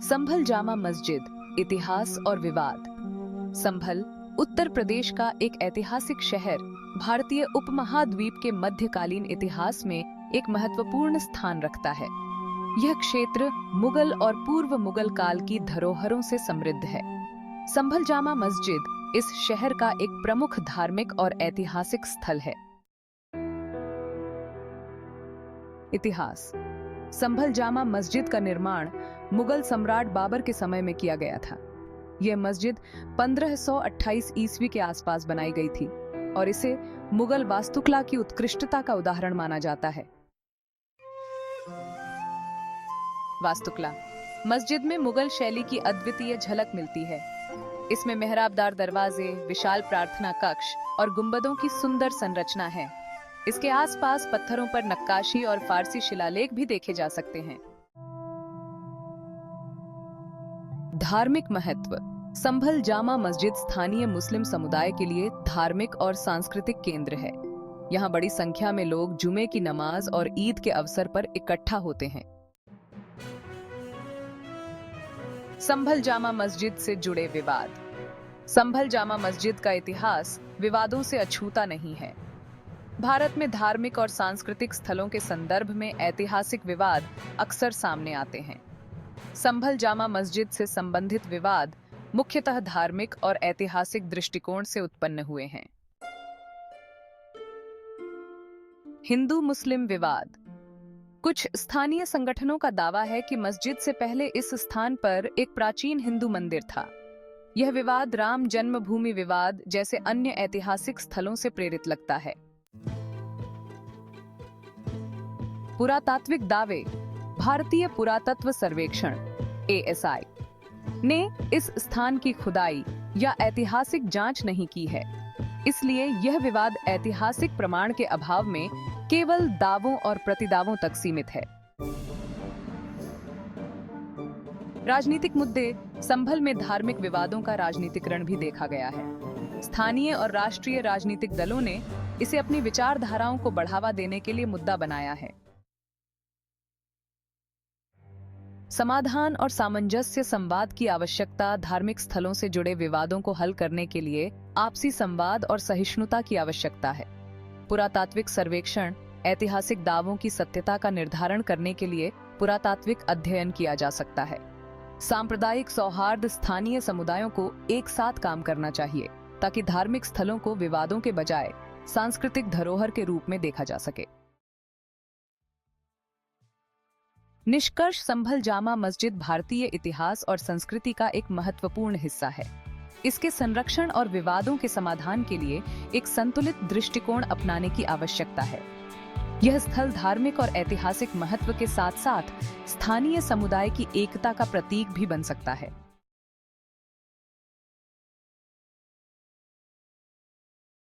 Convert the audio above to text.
संभल जामा मस्जिद, इतिहास और विवाद। संभल उत्तर प्रदेश का एक ऐतिहासिक शहर भारतीय उपमहाद्वीप के मध्यकालीन इतिहास में एक महत्वपूर्ण स्थान रखता है। यह क्षेत्र मुगल और पूर्व मुगल काल की धरोहरों से समृद्ध है। संभल जामा मस्जिद इस शहर का एक प्रमुख धार्मिक और ऐतिहासिक स्थल है। इतिहास। संभल जामा मस्जिद का निर्माण मुगल सम्राट बाबर के समय में किया गया था। यह मस्जिद 1528 ईस्वी के आसपास बनाई गई थी और इसे मुगल वास्तुकला की उत्कृष्टता का उदाहरण माना जाता है। वास्तुकला। मस्जिद में मुगल शैली की अद्वितीय झलक मिलती है। इसमें मेहराबदार दरवाजे, विशाल प्रार्थना कक्ष और गुंबदों की सुंदर संरचना है। इसके आसपास पत्थरों पर नक्काशी और फारसी शिलालेख भी देखे जा सकते हैं। धार्मिक महत्व। संभल जामा मस्जिद स्थानीय मुस्लिम समुदाय के लिए धार्मिक और सांस्कृतिक केंद्र है। यहाँ बड़ी संख्या में लोग जुमे की नमाज और ईद के अवसर पर इकट्ठा होते हैं। संभल जामा मस्जिद से जुड़े विवाद। संभल जामा मस्जिद का इतिहास विवादों से अछूता नहीं है। भारत में धार्मिक और सांस्कृतिक स्थलों के संदर्भ में ऐतिहासिक विवाद अक्सर सामने आते हैं। संभल जामा मस्जिद से संबंधित विवाद मुख्यतः धार्मिक और ऐतिहासिक दृष्टिकोण से उत्पन्न हुए हैं। हिंदू मुस्लिम विवाद। कुछ स्थानीय संगठनों का दावा है कि मस्जिद से पहले इस स्थान पर एक प्राचीन हिंदू मंदिर था। यह विवाद राम जन्मभूमि विवाद जैसे अन्य ऐतिहासिक स्थलों से प्रेरित लगता है। पुरातात्विक दावे। भारतीय पुरातत्व सर्वेक्षण (ASI) ने इस स्थान की खुदाई या ऐतिहासिक जांच नहीं की है, इसलिए यह विवाद ऐतिहासिक प्रमाण के अभाव में केवल दावों और प्रतिदावों तक सीमित है। राजनीतिक मुद्दे। संभल में धार्मिक विवादों का राजनीतिकरण भी देखा गया है। स्थानीय और राष्ट्रीय राजनीतिक दलों ने इसे अपनी विचारधाराओं को बढ़ावा देने के लिए मुद्दा बनाया है। समाधान और सामंजस्य संवाद की आवश्यकता। धार्मिक स्थलों से जुड़े विवादों को हल करने के लिए आपसी संवाद और सहिष्णुता की आवश्यकता है। पुरातात्विक सर्वेक्षण ऐतिहासिक दावों की सत्यता का निर्धारण करने के लिए पुरातात्विक अध्ययन किया जा सकता है। सांप्रदायिक सौहार्द। स्थानीय समुदायों को एक साथ काम करना चाहिए ताकि धार्मिक स्थलों को विवादों के बजाय सांस्कृतिक धरोहर के रूप में देखा जा सके। निष्कर्ष। संभल जामा मस्जिद भारतीय इतिहास और संस्कृति का एक महत्वपूर्ण हिस्सा है। इसके संरक्षण और विवादों के समाधान के लिए एक संतुलित दृष्टिकोण अपनाने की आवश्यकता है। यह स्थल धार्मिक और ऐतिहासिक महत्व के साथ साथ स्थानीय समुदाय की एकता का प्रतीक भी बन सकता है।